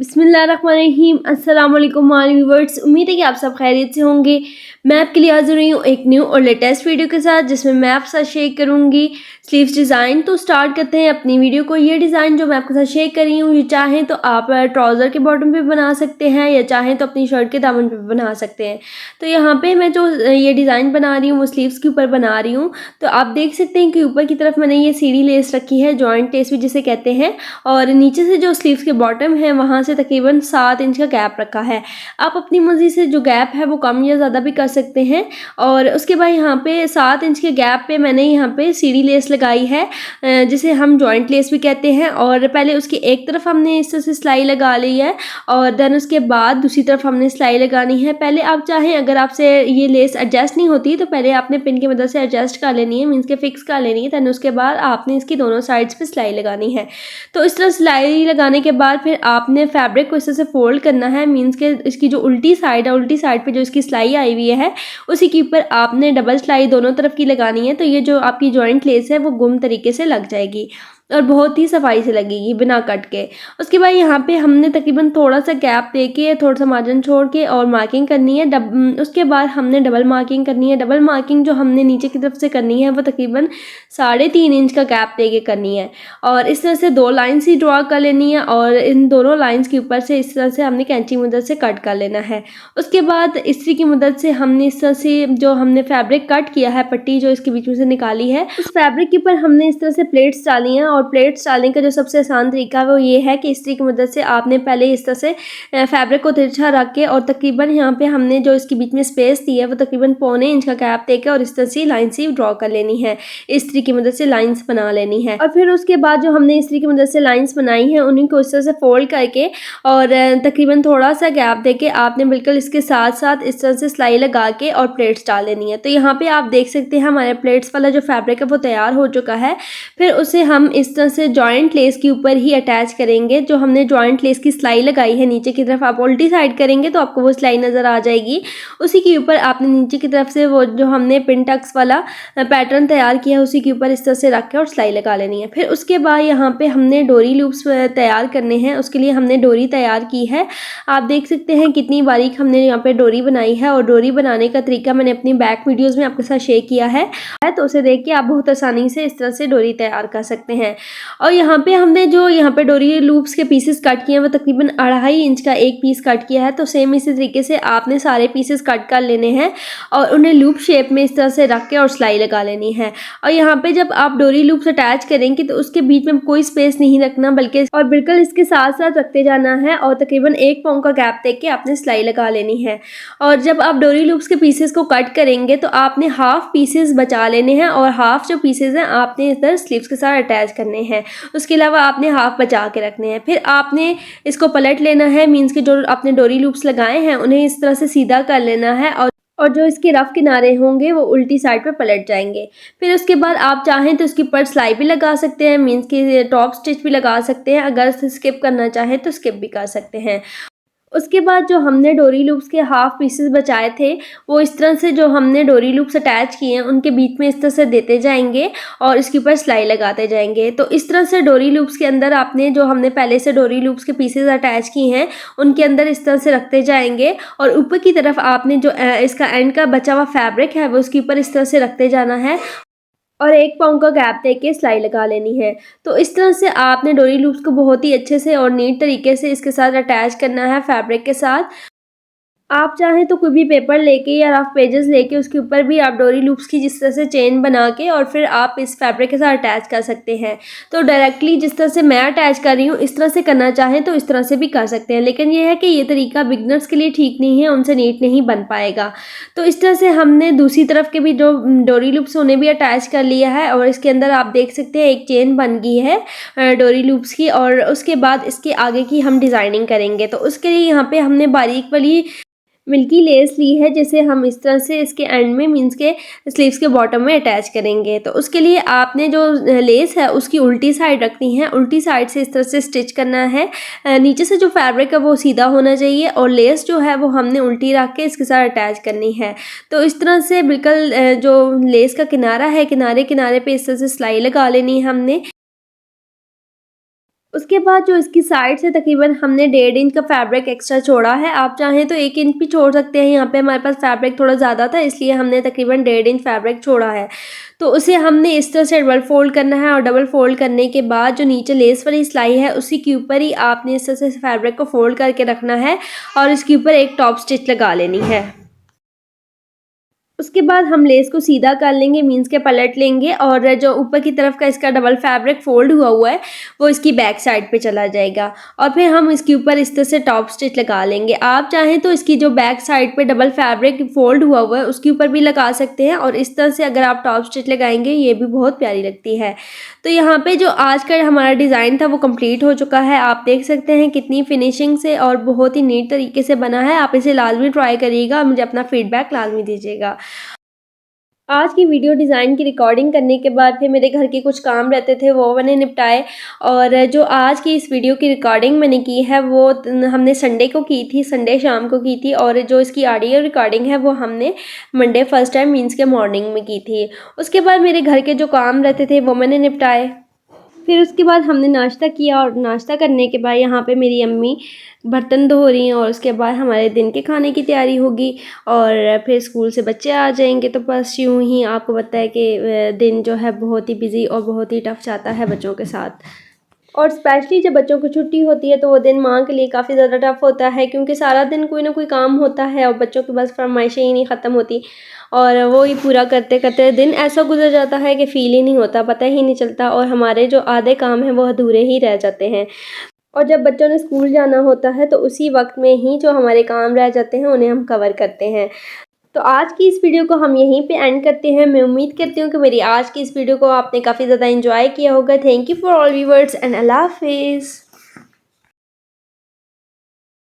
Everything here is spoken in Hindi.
बिस्मिल्लाहिर्रहमानिर्रहीम। अस्सलाम वालेकुम माय व्यूअर्स, उम्मीद है कि आप सब खैरियत से होंगे। मैं आपके लिए हाजिर हुई हूँ एक न्यू और लेटेस्ट वीडियो के साथ, जिसमें मैं आपके साथ शेयर करूँगी स्लीव्स डिज़ाइन। तो स्टार्ट करते हैं अपनी वीडियो को। ये डिज़ाइन जो मैं आपके साथ शेयर कर रही हूँ, ये चाहें तो आप ट्राउज़र के बॉटम पे बना सकते हैं या चाहें तो अपनी शर्ट के दामन पे बना सकते हैं। तो यहाँ पे मैं जो ये डिज़ाइन बना रही हूँ वो स्लीव्स के ऊपर बना रही हूँ। तो आप देख सकते हैं कि ऊपर की तरफ मैंने ये सीढ़ी लेस रखी है, जॉइंट लेस भी जिसे कहते हैं, और नीचे से जो स्लीव्स के बॉटम है वहाँ से तकरीबन 7 इंच का गैप रखा है। आप अपनी मर्ज़ी से जो गैप है वो कम या ज़्यादा भी कर सकते हैं। और उसके बाद यहाँ पे 7 इंच के गैप पे मैंने यहाँ पे सीढ़ी लेस लगाई है, जिसे हम जॉइंट लेस भी कहते हैं। और पहले उसकी एक तरफ हमने इस तरह से सिलाई लगा ली है और देन उसके बाद दूसरी तरफ हमने सिलाई लगानी है। पहले आप चाहें, अगर आपसे ये लेस एडजस्ट नहीं होती तो पहले आपने पिन की मदद से एडजस्ट कर लेनी है, मीन्स के फिक्स कर लेनी है। देन उसके बाद आपने इसकी दोनों साइड्स पे सिलाई लगानी है। तो इस तरह सिलाई लगाने के बाद फिर आपने फैब्रिक को इस तरह से फोल्ड करना है, मीन्स के इसकी जो उल्टी साइड है, उल्टी साइड पे जो इसकी सिलाई आई हुई है उसी के ऊपर आपने डबल सिलाई दोनों तरफ की लगानी है। तो ये जो आपकी जॉइंट लेस है वो गुम तरीके से लग जाएगी और बहुत ही सफाई से लगेगी बिना कट के। उसके बाद यहाँ पे हमने तकरीबन थोड़ा सा गैप दे के, थोड़ा सा मार्जिन छोड़ के और मार्किंग करनी है। उसके बाद हमने डबल मार्किंग करनी है। डबल मार्किंग जो हमने नीचे की तरफ से करनी है वो तकरीबन 3.5 इंच का गैप दे के करनी है। और इस तरह से 2 लाइन्स ही ड्रॉ कर लेनी है और इन दोनों लाइन्स के ऊपर से इस तरह से हमने कैंची की मदद से कट कर लेना है। उसके बाद इस्त्री की मदद से हमने इस तरह से जो हमने फैब्रिक कट किया है, पट्टी जो इसके बीच में से निकाली है, उस फैब्रिक के ऊपर हमने इस तरह से प्लेट्स डाली हैं। और प्लेट्स डालने का जो सबसे आसान तरीका है वो ये है कि इस्त्री की मदद से आपने पहले इस तरह से फैब्रिक को तिरछा रख के और तकरीबन यहाँ पे हमने जो इसके बीच में स्पेस दी है वो तकरीबन 1.25 इंच का गैप देके और इस तरह से लाइन सी ड्रॉ कर लेनी है, इस्त्री की मदद से लाइंस बना लेनी है। और फिर उसके बाद जो हमने इस्त्री की मदद से लाइंस बनाई हैं उन्हीं को इस तरह से फोल्ड करके और तकरीबन थोड़ा सा गैप देके आपने बिल्कुल इसके साथ साथ इस तरह से सिलाई लगा के और प्लेट्स डाल लेनी है। तो यहाँ पे आप देख सकते हैं हमारे प्लेट्स वाला जो फैब्रिक है वो तैयार हो चुका है। फिर उसे हम इस तरह से जॉइंट लेस के ऊपर ही अटैच करेंगे। जो हमने जॉइंट लेस की सिलाई लगाई है नीचे की तरफ, आप उल्टी साइड करेंगे तो आपको वो सिलाई नज़र आ जाएगी। उसी के ऊपर आपने नीचे की तरफ से वो जो हमने पिन टक्स वाला पैटर्न तैयार किया है उसी के ऊपर इस तरह से रख के और सिलाई लगा लेनी है। फिर उसके बाद यहाँ पे हमने डोरी लूप्स तैयार करने हैं। उसके लिए हमने डोरी तैयार की है। आप देख सकते हैं कितनी बारीक हमने यहाँ पे डोरी बनाई है। और डोरी बनाने का तरीका मैंने अपनी बैक वीडियोज़ में आपके साथ शेयर किया है, तो उसे देख के आप बहुत आसानी से इस तरह से डोरी तैयार कर सकते हैं। और यहाँ पे हमने जो यहाँ पे डोरी लूप्स के पीसेस कट किए हैं वो तकरीबन 2.5 इंच का एक पीस कट किया है। तो सेम इसी तरीके से आपने सारे पीसेस कट कर लेने हैं और उन्हें लूप शेप में इस तरह से रख के और सिलाई लगा लेनी है। और यहाँ पे जब आप डोरी लूप्स अटैच करेंगे तो उसके बीच में कोई स्पेस नहीं रखना, बल्कि और बिल्कुल इसके साथ साथ रखते जाना है और तकरीबन 1 पाउंड का गैप देके आपने सिलाई लगा लेनी है। और जब आप डोरी लूप्स के पीसेस को कट करेंगे तो आपने हाफ पीसेस बचा लेने हैं और हाफ जो पीसेस हैं आपने इधर स्लीव्स के साथ अटैच करने हैं। उसके अलावा आपने हाफ बचा के रखने हैं। फिर आपने इसको पलट लेना है, मीन्स कि जो आपने डोरी लूप्स लगाए हैं उन्हें इस तरह से सीधा कर लेना है और जो इसके रफ किनारे होंगे वो उल्टी साइड पे पलट जाएंगे। फिर उसके बाद आप चाहें तो इसके ऊपर सिलाई भी लगा सकते हैं, मीन्स कि टॉप स्टिच भी लगा सकते हैं। अगर स्किप करना चाहें तो स्किप भी कर सकते हैं। उसके बाद जो हमने डोरी लूप्स के हाफ पीसेस बचाए थे वो इस तरह से जो हमने डोरी लूप्स अटैच किए हैं उनके बीच में इस तरह से देते जाएंगे और इसके ऊपर सिलाई लगाते जाएंगे। तो इस तरह से डोरी लूप्स के अंदर आपने जो हमने पहले से डोरी लूप्स के पीसेस अटैच किए हैं उनके अंदर इस तरह से रखते जाएंगे और ऊपर की तरफ आपने जो इसका एंड का बचा हुआ फैब्रिक है वो उसके ऊपर इस तरह से रखते जाना है और 1 पाउंड का गैप देके सिलाई लगा लेनी है। तो इस तरह से आपने डोरी लूप्स को बहुत ही अच्छे से और नीट तरीके से इसके साथ अटैच करना है फैब्रिक के साथ। आप चाहें तो कोई भी पेपर लेके या रफ पेजेस लेके उसके ऊपर भी आप डोरी लूप्स की जिस तरह से चेन बना के और फिर आप इस फैब्रिक के साथ अटैच कर सकते हैं। तो डायरेक्टली जिस तरह से मैं अटैच कर रही हूँ इस तरह से करना चाहें तो इस तरह से भी कर सकते हैं, लेकिन ये है कि ये तरीका बिगनर्स के लिए ठीक नहीं है, उनसे नीट नहीं बन पाएगा। तो इस तरह से हमने दूसरी तरफ के भी जो डोरी लूप्स उन्हें भी अटैच कर लिया है और इसके अंदर आप देख सकते हैं एक चेन बन गई है डोरी लूप्स की। और उसके बाद इसके आगे की हम डिज़ाइनिंग करेंगे। तो उसके लिए यहाँ पे हमने बारीक वाली मिल्की लेस ली है जिसे हम इस तरह से इसके एंड में, मीन्स के स्लीव्स के बॉटम में अटैच करेंगे। तो उसके लिए आपने जो लेस है उसकी उल्टी साइड रखनी है, उल्टी साइड से इस तरह से स्टिच करना है। नीचे से जो फैब्रिक है वो सीधा होना चाहिए और लेस जो है वो हमने उल्टी रख के इसके साथ अटैच करनी है। तो इस तरह से बिल्कुल जो लेस का किनारा है किनारे किनारे पे इस तरह से सिलाई लगा लेनी है हमने। उसके बाद जो इसकी साइड से तकरीबन हमने 1.5 इंच का फैब्रिक एक्स्ट्रा छोड़ा है। आप चाहें तो 1 इंच भी छोड़ सकते हैं। यहाँ पे हमारे पास फैब्रिक थोड़ा ज़्यादा था, इसलिए हमने तकरीबन 1.5 इंच फैब्रिक छोड़ा है। तो उसे हमने इस तरह से डबल फोल्ड करना है और डबल फोल्ड करने के बाद जो नीचे लेस वाली सिलाई है उसी के ऊपर ही आपने इस तरह से फैब्रिक को फोल्ड करके रखना है और इसके ऊपर एक टॉप स्टिच लगा लेनी है। उसके बाद हम लेस को सीधा कर लेंगे, मीन्स के पलट लेंगे और जो ऊपर की तरफ का इसका डबल फैब्रिक फोल्ड हुआ है वो इसकी बैक साइड पे चला जाएगा और फिर हम इसके ऊपर इस तरह से टॉप स्टिच लगा लेंगे। आप चाहें तो इसकी जो बैक साइड पे डबल फैब्रिक फोल्ड हुआ है उसके ऊपर भी लगा सकते हैं और इस तरह से अगर आप टॉप स्टिच लगाएंगे ये भी बहुत प्यारी लगती है। तो यहाँ पे जो आज का हमारा डिज़ाइन था वो कंप्लीट हो चुका है। आप देख सकते हैं कितनी फिनिशिंग से और बहुत ही नीट तरीके से बना है। आप इसे लाजमी ट्राई करिएगा, मुझे अपना फीडबैक लाजमी दीजिएगा। आज की वीडियो डिज़ाइन की रिकॉर्डिंग करने के बाद फिर मेरे घर के कुछ काम रहते थे वो मैंने निपटाए और जो आज की इस वीडियो की रिकॉर्डिंग मैंने की है वो हमने संडे को की थी, संडे शाम को की थी और जो इसकी ऑडियो रिकॉर्डिंग है वो हमने मंडे फर्स्ट टाइम मीन्स के मॉर्निंग में की थी। उसके बाद मेरे घर के जो काम रहते थे वो मैंने निपटाए। फिर उसके बाद हमने नाश्ता किया और नाश्ता करने के बाद यहाँ पे मेरी अम्मी बर्तन धो रही हैं और उसके बाद हमारे दिन के खाने की तैयारी होगी और फिर स्कूल से बच्चे आ जाएंगे। तो बस यूँ ही आपको पता है कि दिन जो है बहुत ही बिजी और बहुत ही टफ जाता है बच्चों के साथ और स्पेशली जब बच्चों को छुट्टी होती है तो वो दिन माँ के लिए काफ़ी ज़्यादा टफ होता है क्योंकि सारा दिन कोई ना कोई काम होता है और बच्चों की बस फरमाइशें ही नहीं ख़त्म होती और वो ही पूरा करते करते दिन ऐसा गुजर जाता है कि फ़ील ही नहीं होता, पता ही नहीं चलता और हमारे जो आधे काम हैं वो अधूरे ही रह जाते हैं। और जब बच्चों ने स्कूल जाना होता है तो उसी वक्त में ही जो हमारे काम रह जाते हैं उन्हें हम कवर करते हैं। तो आज की इस वीडियो को हम यहीं पे एंड करते हैं। मैं उम्मीद करती हूँ कि मेरी आज की इस वीडियो को आपने काफ़ी ज़्यादा एंजॉय किया होगा। Thank you for all viewers and अल्लाह हाफिज़।